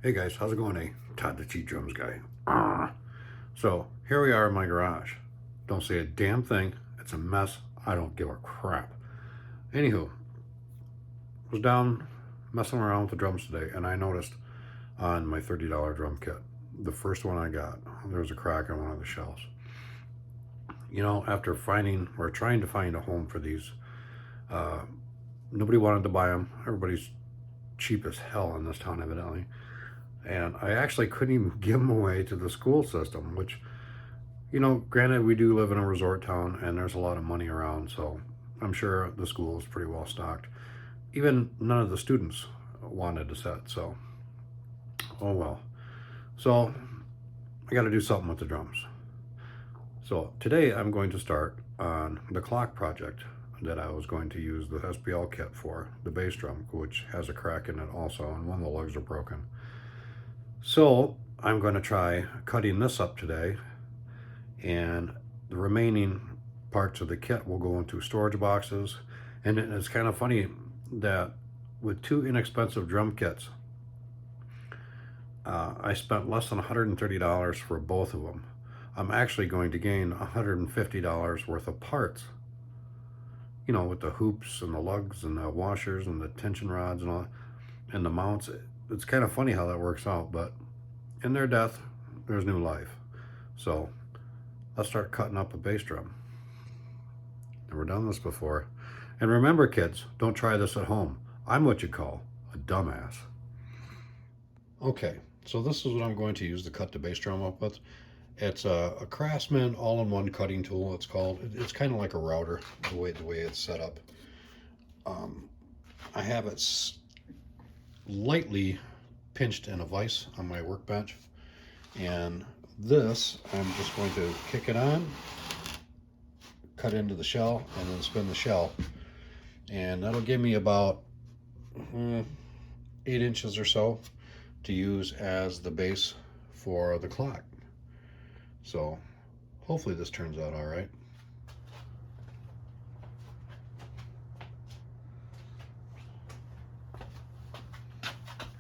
Hey guys, how's it going? Todd the Cheat Drums guy. So here we are in my garage. Don't say a damn thing. It's a mess. I don't give a crap. Anywho, was down messing around with the drums today, and I noticed on my $30 drum kit, the first one I got, there was a crack on one of the shells. You know, after finding or trying to find a home for these, uh, nobody wanted to buy them. Everybody's cheap as hell in this town, evidently. And I actually couldn't even give them away to the school system, which, you know, granted, we do live in a resort town and there's a lot of money around, so I'm sure the school is pretty well stocked. Even none of the students wanted a set, so oh well. So I got to do something with the drums. So today I'm going to start on the clock project that I was going to use the SPL kit for, the bass drum, which has a crack in it also, and one of the lugs are broken. So I'm going to try cutting this up today, and the remaining parts of the kit will go into storage boxes. And it's kind of funny that with two inexpensive drum kits, I spent less than $130 for both of them. I'm actually going to gain $150 worth of parts, you know, with the hoops and the lugs and the washers and the tension rods and all, and the mounts. It's kind of funny how that works out, but in their death, there's new life. So let's start cutting up a bass drum. Never done this before. And remember, kids, don't try this at home. I'm what you call a dumbass. Okay, so this is what I'm going to use to cut the bass drum up with. It's a Craftsman all-in-one cutting tool. It's called. It's kind of like a router, the way it's set up. I have it lightly pinched in a vise on my workbench, and this I'm just going to kick it on, cut into the shell, and then spin the shell, and that'll give me about 8 inches or so to use as the base for the clock. So hopefully this turns out all right.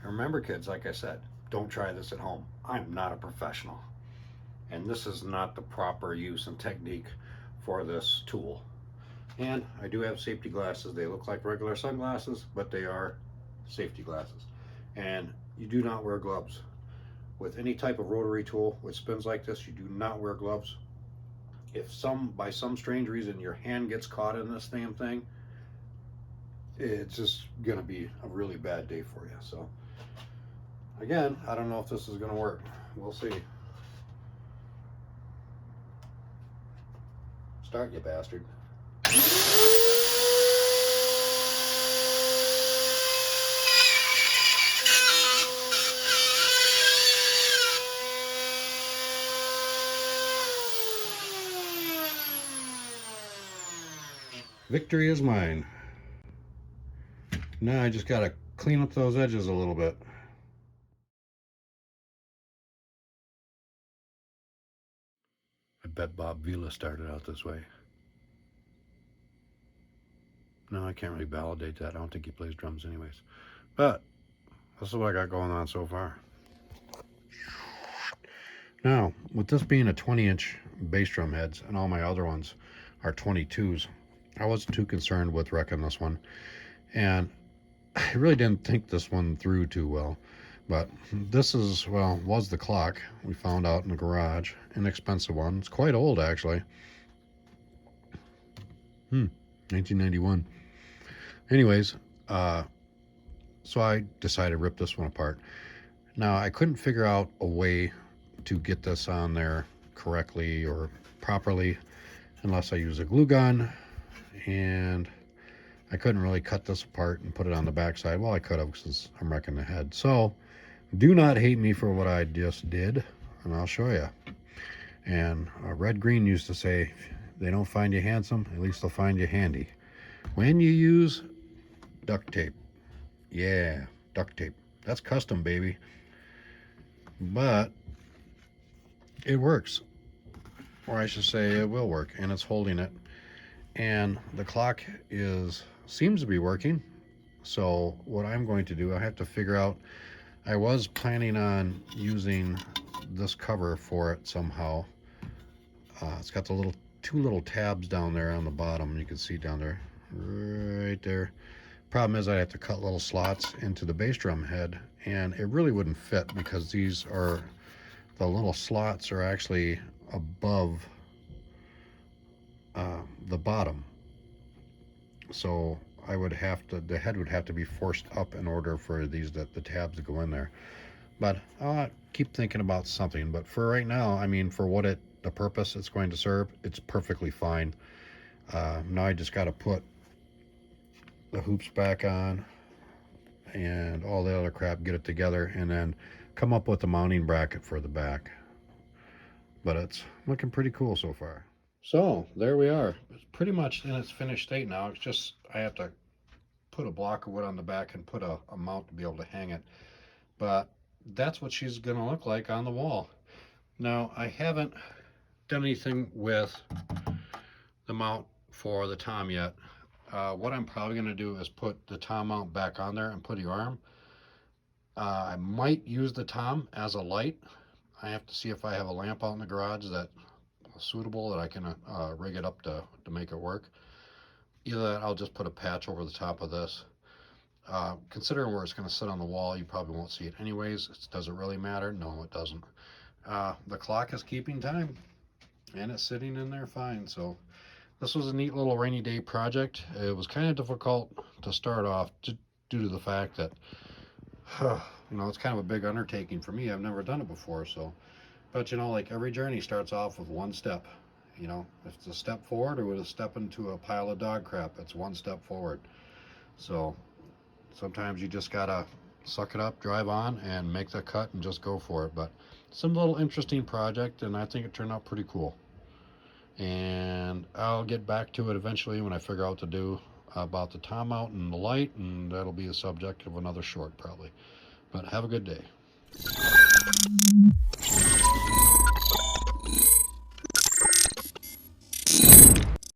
Remember, kids, like I said, don't try this at home. I'm not a professional, and this is not the proper use and technique for this tool. And I do have safety glasses. They look like regular sunglasses, but they are safety glasses. And you do not wear gloves. With any type of rotary tool with spins like this, you do not wear gloves. If by some strange reason your hand gets caught in this damn thing, it's just gonna be a really bad day for you. So again, I don't know if this is gonna work. We'll see. Start, you bastard. Victory is mine. Now I just gotta clean up those edges a little bit. I bet Bob Vila started out this way. No, I can't really validate that. I don't think he plays drums anyways. But this is what I got going on so far. Now, with this being a 20-inch bass drum heads and all my other ones are 22s, I wasn't too concerned with wrecking this one. And I really didn't think this one through too well. But this is, well, was the clock we found out in the garage. Inexpensive one. It's quite old, actually. 1991. Anyways, so I decided to rip this one apart. Now, I couldn't figure out a way to get this on there correctly or properly unless I use a glue gun, and I couldn't really cut this apart and put it on the backside. Well, I could have because I'm wrecking the head. So do not hate me for what I just did, and I'll show you. And Red Green used to say, if they don't find you handsome, at least they'll find you handy. When you use duct tape. Yeah, duct tape. That's custom, baby. But it works. Or I should say it will work, and it's holding it. And the clock seems to be working. So what I'm going to do, I have to figure out I was planning on using this cover for it somehow. It's got the two little tabs down there on the bottom. You can see down there, right there. Problem is I have to cut little slots into the bass drum head, and it really wouldn't fit because the little slots are actually above the bottom. So the head would have to be forced up in order for the tabs to go in there. But I'll keep thinking about something. But for right now, I mean, for the purpose it's going to serve, it's perfectly fine. Now I just got to put the hoops back on and all the other crap, get it together, and then come up with the mounting bracket for the back. But it's looking pretty cool so far. So there we are. It's pretty much in its finished state now. It's just I have to put a block of wood on the back and put a mount to be able to hang it. But that's what she's going to look like on the wall. Now, I haven't done anything with the mount for the tom yet. What I'm probably going to do is put the tom mount back on there and put the arm. I might use the tom as a light. I have to see if I have a lamp out in the garage that's suitable that I can rig it up to make it work. Either that, I'll just put a patch over the top of this. Considering where it's going to sit on the wall, you probably won't see it anyways. Does it really matter? No, it doesn't. The clock is keeping time, and it's sitting in there fine. So this was a neat little rainy day project. It was kind of difficult to start off due to the fact that, you know, it's kind of a big undertaking for me. I've never done it before. So, but you know, like every journey starts off with one step. You know, if it's a step forward or with a step into a pile of dog crap, it's one step forward. So sometimes you just gotta suck it up, drive on, and make the cut and just go for it. But some little interesting project, and I think it turned out pretty cool. And I'll get back to it eventually when I figure out what to do about the tom mount and the light, and that'll be the subject of another short probably. But have a good day.